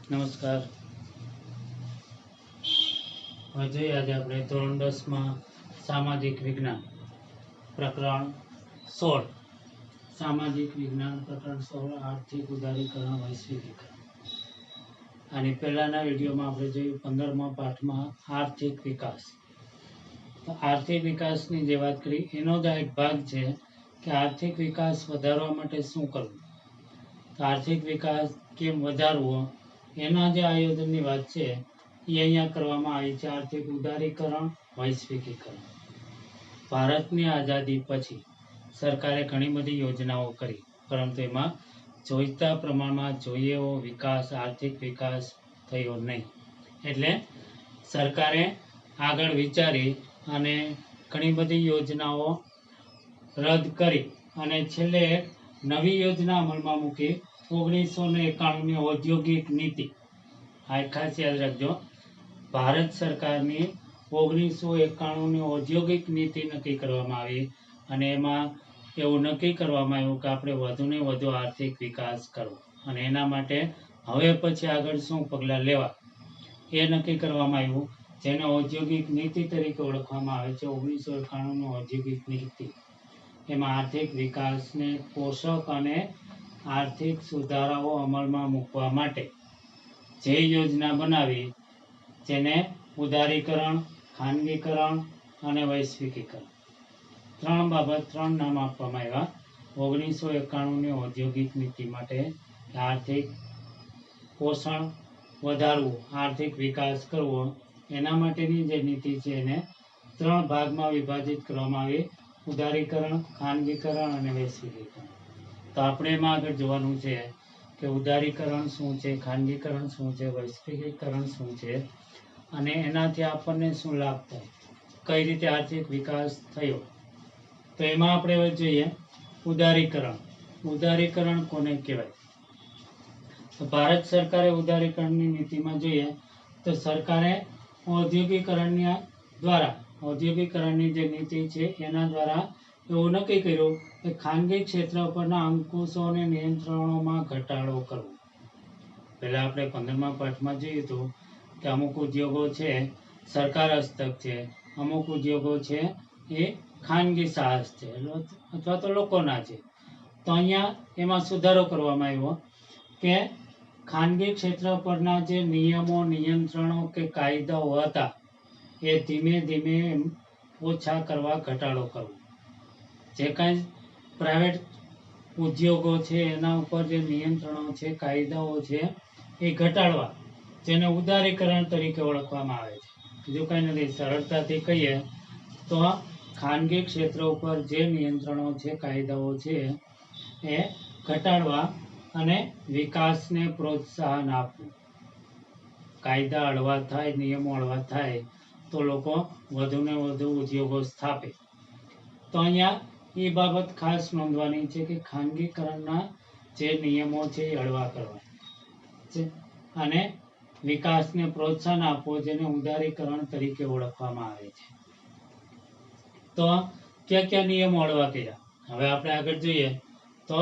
નમસ્કાર. આજે આપણે ધોરણ 10માં સામાજિક વિજ્ઞાન પ્રકરણ 16 સામાજિક વિજ્ઞાન પ્રકરણ 16 આર્થિક ઉદારીકરણ વૈશ્વિકીકરણ. અને પહેલાના વિડીયોમાં આપણે જોયું 15મા પાઠમાં આર્થિક વિકાસ. તો આર્થિક વિકાસની જે વાત કરી એનો જ એક ભાગ છે કે આર્થિક વિકાસ વધારવા માટે શું કરવું, તો આર્થિક વિકાસ કેમ વધારવો એના જે આયોજનની વાત છે એ અહીંયા કરવામાં આવી છે. આર્થિક ઉદારીકરણ વૈશ્વિકીકરણ. ભારતની આઝાદી પછી સરકારે ઘણી બધી યોજનાઓ કરી, પરંતુ એમાં જોઈતા પ્રમાણમાં જોઈએ એવો વિકાસ, આર્થિક વિકાસ થયો નહીં. એટલે સરકારે આગળ વિચારી અને ઘણી બધી યોજનાઓ રદ કરી અને છેલ્લે નવી યોજના અમલમાં મૂકી. 1991ની ઔદ્યોગિક નીતિ. આ ખાસ યાદ રાખજો, ભારત સરકારની 1991ની ઔદ્યોગિક નીતિ નક્કી કરવામાં આવી અને એમાં એવું નક્કી કરવામાં આવ્યું કે આપણે વધુને વધુ આર્થિક વિકાસ કરવો અને એના માટે હવે પછી આગળ શું પગલાં લેવા એ નક્કી કરવામાં આવ્યું, જેને ઔદ્યોગિક નીતિ તરીકે ઓળખવામાં આવે છે. 1991ની ઔદ્યોગિક નીતિ. એમાં આર્થિક વિકાસને પોષક અને આર્થિક સુધારાઓ અમલમાં મૂકવા માટે જે યોજના બનાવી જેને ઉદારીકરણ, ખાનગીકરણ અને વૈશ્વિકીકરણ, ત્રણ નામ આપવામાં આવ્યા. 1991ની ઔદ્યોગિક નીતિ માટે આર્થિક પોષણ વધારવું, આર્થિક વિકાસ કરવો, એના માટેની જે નીતિ છે એને 3 ભાગમાં વિભાજિત કરવામાં આવી: ઉદારીકરણ, ખાનગીકરણ અને વૈશ્વિકીકરણ. તો આપણે એમાં આગળ જોવાનું છે કે ઉદારીકરણ શું છે, ખાનગીકરણ શું છે, વૈશ્વિકીકરણ શું છે અને એનાથી આપણને શું લાભ થાય, કઈ રીતે આર્થિક વિકાસ થયો. તો એમાં આપણે હવે જોઈએ ઉદારીકરણ. ઉદારીકરણ કોને કહેવાય? તો ભારત સરકારે ઉદારીકરણની નીતિમાં જોઈએ તો સરકારે ઔદ્યોગિકરણની જે નીતિ છે એના દ્વારા એવું નક્કી કર્યું કે ખાનગી ક્ષેત્ર પરના અંકુશો અને નિયંત્રણોમાં ઘટાડો કરવો. પહેલા આપણે 15મા પાઠમાં જોયું હતું કે અમુક ઉદ્યોગો છે સરકાર હસ્તક છે, અમુક ઉદ્યોગો છે એ ખાનગી સાહસ છે અથવા તો લોકોના છે. તો અહીંયા એમાં સુધારો કરવામાં આવ્યો કે ખાનગી ક્ષેત્ર પરના જે નિયમો, નિયંત્રણો કે કાયદાઓ હતા એ ધીમે ધીમે ઓછા કરવા, ઘટાડો કરવો. જે કાંઈ પ્રાઇવેટ ઉદ્યોગો છે એના ઉપર જે નિયંત્રણો છે, કાયદાઓ છે એ ઘટાડવા, જેને ઉદારીકરણ તરીકે ઓળખવામાં આવે છે. બીજું કંઈ નથી, સરળતાથી કહીએ તો ખાનગી ક્ષેત્ર ઉપર જે નિયંત્રણો છે, કાયદાઓ છે એ ઘટાડવા અને વિકાસને પ્રોત્સાહન આપવું. કાયદા હળવા થાય, નિયમો હળવા થાય તો લોકો વધુને વધુ ઉદ્યોગો સ્થાપે. તો અહીંયા એ બાબત ખાસ નોંધવાની છે કે ખાનગીકરણના જે નિયમો છે એ હળવા કરવા છે અને વિકાસને પ્રોત્સાહન આપવો, જેને ઉદારીકરણ તરીકે ઓળખવામાં આવે છે. તો કયા કયા નિયમો હળવા કર્યા? હવે આપણે આગળ જોઈએ તો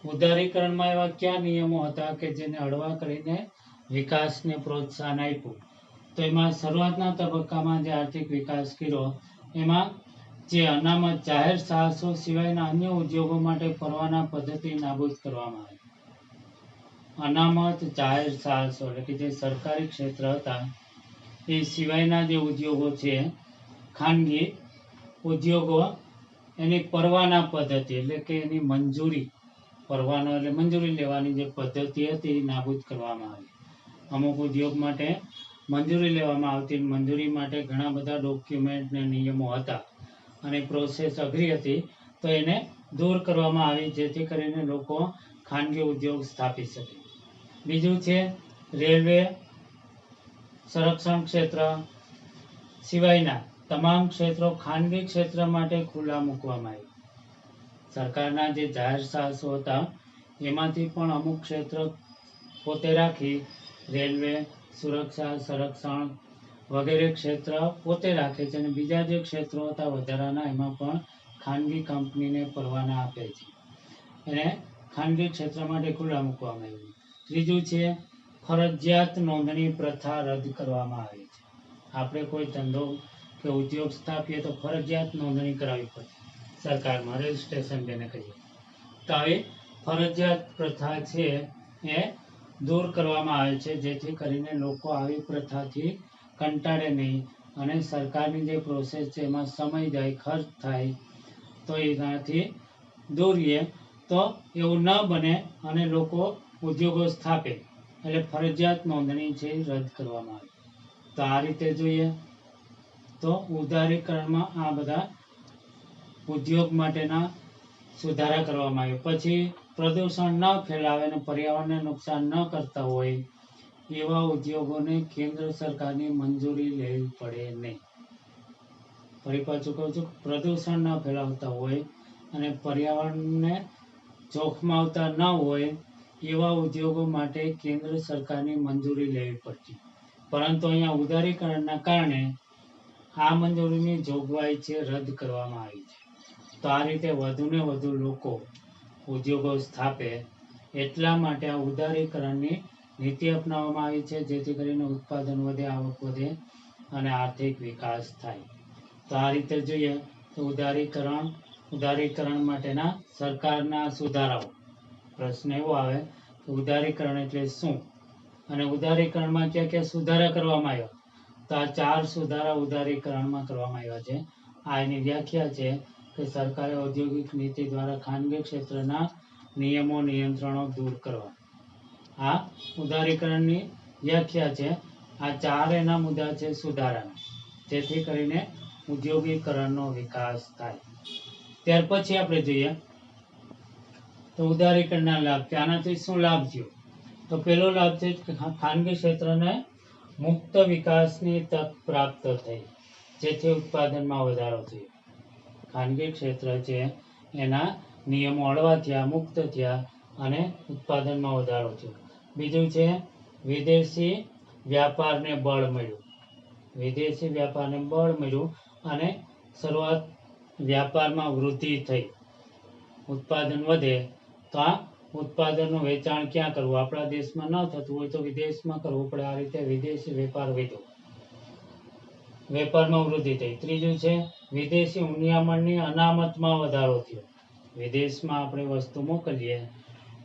ઉદારીકરણમાં એવા કયા નિયમો હતા કે જેને હળવા કરીને વિકાસને પ્રોત્સાહન આપ્યું. તો એમાં શરૂઆતના તબક્કામાં જે આર્થિક વિકાસ કર્યો એમાં જે અનામત જાહેર સાહસો સિવાયના અન્ય ઉદ્યોગો માટે પરવાના પદ્ધતિ નાબૂદ કરવામાં આવી. અનામત જાહેર સાહસો એટલે કે જે સરકારી ક્ષેત્ર હતા એ સિવાયના જે ઉદ્યોગો છે, ખાનગી ઉદ્યોગો, એની પરવાના પદ્ધતિ એટલે કે એની મંજૂરી, પરવાનો એટલે મંજૂરી લેવાની જે પદ્ધતિ હતી એ નાબૂદ કરવામાં આવી. અમુક ઉદ્યોગ માટે મંજૂરી લેવામાં આવતી, મંજૂરી માટે ઘણા બધા ડોક્યુમેન્ટ ને નિયમો હતા અને પ્રોસેસ અઘરી હતી, તો એને દૂર કરવામાં આવી જેથી કરીને લોકો ખાનગી ઉદ્યોગ સ્થાપી શકે. બીજું છે રેલવે, સંરક્ષણ ક્ષેત્ર સિવાયના તમામ ક્ષેત્રો ખાનગી ક્ષેત્ર માટે ખુલ્લા મૂકવામાં આવ્યા. સરકારના જે જાહેર સાહસો હતા એમાંથી પણ અમુક ક્ષેત્ર પોતે રાખી, રેલવે, સુરક્ષા, સંરક્ષણ વગેરે ક્ષેત્ર પોતે રાખે છે અને બીજા જે ક્ષેત્રો હતા વધારાના એમાં પણ ખાનગી કંપનીને પરવાના આપે છે. એને ખાનગી ક્ષેત્ર માટે ખુલ્લા મૂકવામાં આવ્યું. ત્રીજું છે ફરજિયાત નોંધણી પ્રથા રદ કરવામાં આવી છે. આપણે કોઈ ધંધો કે ઉદ્યોગ સ્થાપીએ તો ફરજિયાત નોંધણી કરાવવી પડે સરકારમાં, રજિસ્ટ્રેશન જેને કહીએ. તો આવી ફરજિયાત પ્રથા છે એ દૂર કરવામાં આવે છે, જેથી કરીને લોકો આવી પ્રથાથી કંટાળે નહીં અને સરકારની જે પ્રોસેસ છે એમાં સમય જાય, ખર્ચ થાય, તો એનાથી દૂર રહે. તો એવું ન બને અને લોકો ઉદ્યોગો સ્થાપે એટલે ફરજિયાત નોંધણી છે એ રદ કરવામાં આવે. તો આ રીતે જોઈએ તો ઉદારીકરણમાં આ બધા ઉદ્યોગ માટેના સુધારા કરવામાં આવ્યા. પછી પ્રદૂષણ ન ફેલાવે અને પર્યાવરણને નુકસાન ન કરતા હોય એવા ઉદ્યોગોને કેન્દ્ર સરકારની મંજૂરી લેવી પડે નહીં. ફરી પાછું કહું છું, પ્રદૂષણ ન ફેલાવતા હોય અને પર્યાવરણને જોખમાવતા ન હોય એવા ઉદ્યોગો માટે કેન્દ્ર સરકારની મંજૂરી લેવી પડતી. પરંતુ અહીંયા ઉદારીકરણના કારણે આ મંજૂરીની જોગવાઈ છે રદ કરવામાં આવી છે. તો આ રીતે વધુને વધુ લોકો ઉદ્યોગો સ્થાપે એટલા માટે આ ઉદારીકરણની નીતિ અપનાવવામાં આવી છે, જેથી કરીને ઉત્પાદન વધે, આવક વધે અને આર્થિક વિકાસ થાય. તો આ રીતે જોઈએ તો ઉદારીકરણ માટેના સરકારના સુધારાઓ. પ્રશ્ન એવો આવે કે ઉદારીકરણ એટલે શું અને ઉદારીકરણમાં ક્યાં ક્યાં સુધારા કરવામાં આવ્યા? તો આ 4 સુધારા ઉદારીકરણમાં કરવામાં આવ્યા છે. આ એની વ્યાખ્યા છે કે સરકારે ઔદ્યોગિક નીતિ દ્વારા ખાનગી ક્ષેત્રના નિયમો નિયંત્રણો દૂર કરવા. આ ઉદારીકરણની વ્યાખ્યા છે. આ 4 એના મુદ્દા છે સુધારાના, જેથી કરીને ઉદ્યોગીકરણનો વિકાસ થાય. ત્યાર પછી આપણે જોઈએ તો ઉદારીકરણના લાભ કે આનાથી શું લાભ થયો? તો પહેલો લાભ છે કે ખાનગી ક્ષેત્રને મુક્ત વિકાસની તક પ્રાપ્ત થઈ, જેથી ઉત્પાદનમાં વધારો થયો. ખાનગી ક્ષેત્ર છે એના નિયમો હળવા થયા, મુક્ત થયા અને ઉત્પાદનમાં વધારો થયો. બીજું છે વિદેશી વ્યાપારને બળ મળ્યું. વિદેશી વ્યાપારને બળ મળ્યું અને શરૂઆત વ્યાપારમાં વૃદ્ધિ થઈ. ઉત્પાદન વધે તો આ ઉત્પાદનનું વેચાણ ક્યાં કરવું? આપણા દેશમાં ન થતું હોય તો વિદેશમાં કરવું પડે. આ રીતે વિદેશી વેપાર વધ્યો, વેપારમાં વૃદ્ધિ થઈ. ત્રીજું છે વિદેશી હુંડિયામણની અનામતમાં વધારો થયો. વિદેશમાં આપણે વસ્તુ મોકલીએ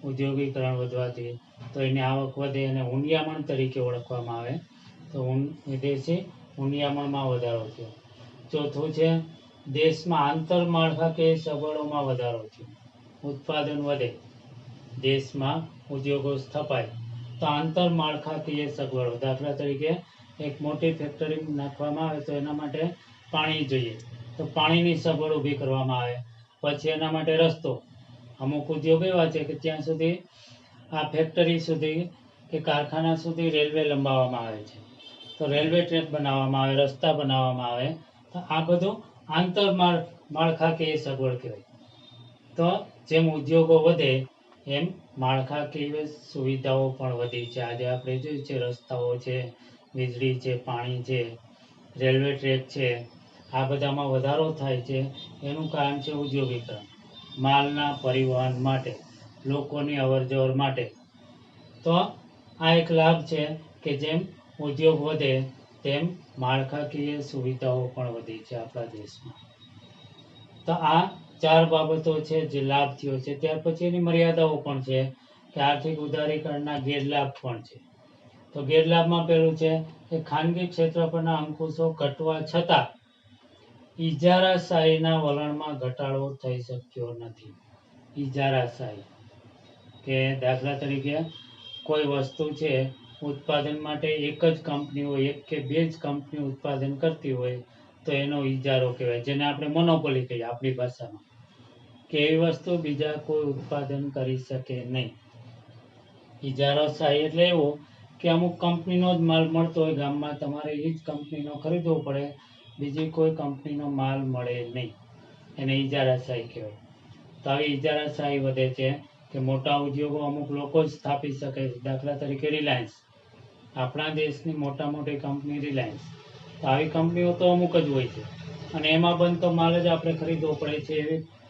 ઉદ્યોગીકરણ વધવાથી તો એની આવક વધે અને હુંડિયામણ તરીકે ઓળખવામાં આવે, તો વિદેશી હુંડિયામણમાં વધારો થયો. ચોથું છે દેશમાં આંતરમાળખાકીય સગવડોમાં વધારો થયો. ઉત્પાદન વધે, દેશમાં ઉદ્યોગો સ્થપાય તો આંતરમાળખાકીય સગવડો, દાખલા તરીકે એક મોટી ફેક્ટરી નાખવામાં આવે તો એના માટે પાણી જોઈએ, તો પાણીની સગવડ ઊભી કરવામાં આવે. પછી એના માટે રસ્તો. અમુક ઉદ્યોગ એવા છે કે ત્યાં સુધી આ ફેક્ટરી સુધી કે કારખાના સુધી રેલવે લંબાવવામાં આવે છે, તો રેલવે ટ્રેક બનાવવામાં આવે, રસ્તા બનાવવામાં આવે. તો આ બધું આંતરમાળખાકીય સગવડ કહેવાય. તો જેમ ઉદ્યોગો વધે એમ માળખાકીય સુવિધાઓ પણ વધી છે. આજે આપણે જોયું છે રસ્તાઓ છે, વીજળી છે, પાણી છે, રેલવે ટ્રેક છે, આ બધામાં વધારો થાય છે. એનું કારણ છે ઉદ્યોગીકરણ. માલના પરિવહન માટે, લોકોની અવરજવર માટે. તો આ એક લાભ છે કે જેમ ઉદ્યોગ વધે તેમ માળખાકીય સુવિધાઓ પણ વધી છે આપણા દેશમાં. તો આ 4 બાબતો છે જે લાભ થયો છે. ત્યાર પછી એની મર્યાદાઓ પણ છે કે આર્થિક ઉદારીકરણના ગેરલાભ પણ છે. તો ગેરલાભમાં પેલું છે કે ખાનગી ક્ષેત્ર પરના અંકુશો ઘટવા છતાં ઇજારાશાહીના વલણમાં ઘટાડો થઈ શક્યો નથી. ઇજારાશાહી કે દાખલા તરીકે કોઈ વસ્તુ છે ઉત્પાદન માટે એક જ કંપની હોય, એક કે બે જ કંપની ઉત્પાદન કરતી હોય તો એનો ઇજારો કહેવાય, જેને આપણે મોનોપોલી કહીએ આપણી ભાષામાં, કે એવી વસ્તુ બીજા કોઈ ઉત્પાદન કરી શકે નહીં. ઇજારાશાહી એટલે એવું કે અમુક કંપનીનો જ માલ મળતો હોય ગામમાં, તમારે એ જ કંપનીનો ખરીદવો પડે, બીજી કોઈ કંપનીનો માલ મળે નહીં. એને ઇજારાશાહી કહેવાય. તો આવી ઇજારાશાહી વધે છે કે મોટા ઉદ્યોગો અમુક લોકો જ સ્થાપી શકે છે. દાખલા તરીકે રિલાયન્સ, આપણા દેશની મોટી કંપની રિલાયન્સ. તો આવી કંપનીઓ તો અમુક જ હોય છે અને એમાં બનતો માલ જ આપણે ખરીદવો પડે છે.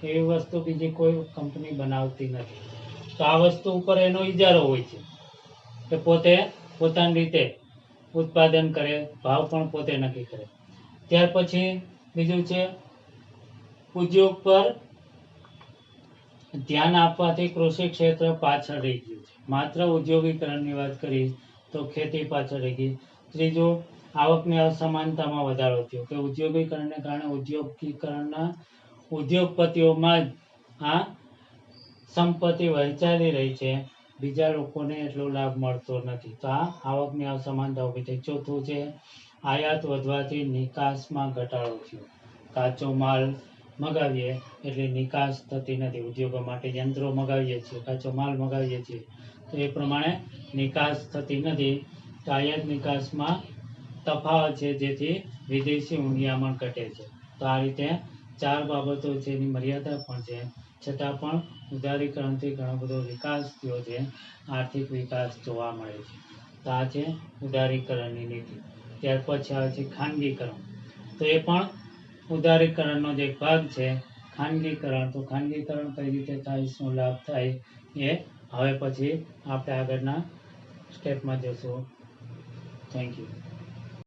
એવી વસ્તુ બીજી કોઈ કંપની બનાવતી નથી. તો આ વસ્તુ ઉપર એનો ઇજારો હોય છે કે પોતે પોતાની રીતે ઉત્પાદન કરે, ભાવ પણ પોતે નક્કી કરે. ત્યાર પછી બીજું છે ઉદ્યોગ પર ધ્યાન આપવાથી કૃષિ ક્ષેત્ર પાછળ રહી ગયું છે. માત્ર ઉદ્યોગીકરણની વાત કરી તો ખેતી પાછળ રહી ગઈ. ત્રીજું, આવકની અસમાનતામાં વધારો થયો કે ઉદ્યોગીકરણને કારણે ઉદ્યોગપતિઓમાં જ આ સંપત્તિ વહેંચાયેલી રહી છે, બીજા લોકોને એટલો લાભ મળતો નથી. તો આ આવકની અસમાનતા ઊભી થઈ. ચોથું છે આયાત વધવાથી નિકાસમાં ઘટાડો થયો. કાચો માલ મગાવીએ એટલે નિકાસ થતી નથી. ઉદ્યોગો માટે યંત્રો મગાવીએ છીએ, કાચો માલ મગાવીએ છીએ, તો એ પ્રમાણે નિકાસ થતી નથી. તો આયાત નિકાસમાં તફાવત છે, જેથી વિદેશી ઊંડિયામણ ઘટે છે. તો આ રીતે 4 બાબતો છે, એની મર્યાદા પણ છે, છતાં પણ ઉદારીકરણથી ઘણો બધો વિકાસ થયો છે, આર્થિક વિકાસ જોવા મળે છે. તો આ છે ઉદારીકરણની નીતિ. ત્યાર પછી આવે છે ખાનગીકરણ. તો એ પણ ઉદારીકરણનો જ એક ભાગ છે. ખાનગીકરણ, તો ખાનગીકરણ કઈ રીતે થાય, શું લાભ થાય, એ હવે પછી આપણે આગળના સ્ટેપમાં જોશું. Thank you.